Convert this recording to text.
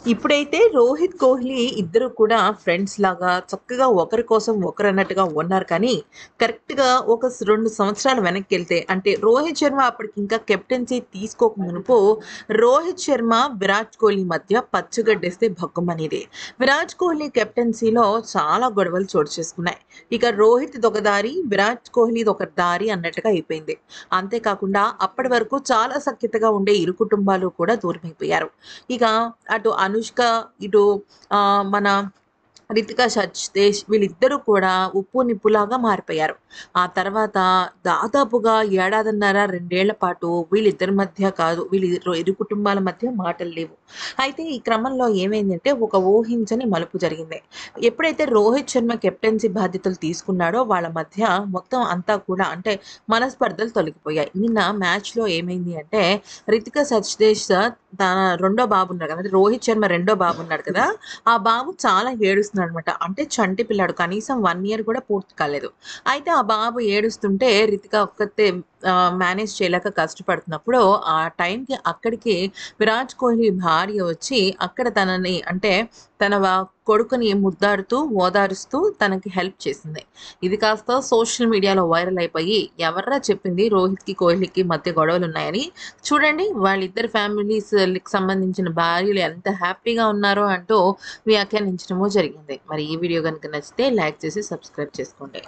ఇప్పుడైతే రోహిత్ కోహ్లీ ఇద్దరు కూడా ఫ్రెండ్స్ లాగా చక్కగా ఒకరి కోసం ఒకరు అన్నట్టుగా ఉన్నారు. కానీ కరెక్ట్‌గా ఒక 2 సంవత్సరాలు వెనక్కెళ్తే అంటే రోహిత్ శర్మ అప్పటికి ఇంకా కెప్టెన్సీ తీసుకోక మునుపు రోహిత్ శర్మ, విరాట్ కోహ్లీ మధ్య పచ్చగడ్డేస్తే భగ్గుమనేది. విరాట్ కోహ్లీ కెప్టెన్సీలో చాలా గొడవలు చోటు చేసుకున్నాయి. ఇక రోహిత్‌దొక దారి, విరాట్ కోహ్లీదొక దారి అన్నట్టుగా అయిపోయింది. అంతేకాకుండా అప్పటి వరకు చాలా సఖ్యతగా ఉండే ఇరు కుటుంబాలు కూడా దూరమైపోయారు. ఇక అటు అనుష్క, ఇటు మన రితికా సచ్దేశ్ వీళ్ళిద్దరూ కూడా ఉప్పు నిప్పులాగా మారిపోయారు. ఆ తర్వాత దాదాపుగా ఏడాదిన్నర, 2 ఏళ్ల పాటు వీళ్ళిద్దరి మధ్య కాదు, ఇరు కుటుంబాల మధ్య మాటలు లేవు. అయితే ఈ క్రమంలో ఏమైందంటే ఒక ఊహించని మలుపు జరిగింది. ఎప్పుడైతే రోహిత్ శర్మ కెప్టెన్సీ బాధ్యతలు తీసుకున్నాడో వాళ్ళ మధ్య మొత్తం అంతా కూడా అంటే మనస్పర్ధలు తొలగిపోయాయి. నిన్న మ్యాచ్‌లో ఏమైంది అంటే రితికా సచ్దేశ్ తన రెండో బాబు ఉన్నాడు కదా! అంటే రోహిత్ శర్మ రెండో బాబు ఉన్నాడు కదా! ఆ బాబు చాలా ఏడుస్తున్నాడనమాట. అంటే చంటి పిల్లాడు. కనీసం 1 ఇయర్ కూడా పూర్తి కాలేదు. అయితే ఆ బాబు ఏడుస్తుంటే రితిక ఒక్కతే మేనేజ్ చేయలేక కష్టపడుతున్నప్పుడు ఆ టైంకి అక్కడికి విరాట్ కోహ్లీ భార్య వచ్చి అక్కడ తనని అంటే తన కొడుకుని ముద్దాడుతూ, ఓదారుస్తూ తనకి హెల్ప్ చేసింది. ఇది కాస్త సోషల్ మీడియాలో వైరల్ అయిపోయి ఎవర్రా చెప్పింది రోహిత్‌కి, కోహ్లీకి మధ్య గొడవలున్నాయని. చూడండి వాళ్ళిద్దరి ఫ్యామిలీస్‌లకి సంబంధించిన భార్యలు ఎంత హ్యాపీగా ఉన్నారో అంటూ వ్యాఖ్యానించడము జరిగింది. మరి ఈ వీడియో గనుక నచ్చితే లైక్ చేసి సబ్స్క్రైబ్ చేసుకోండి.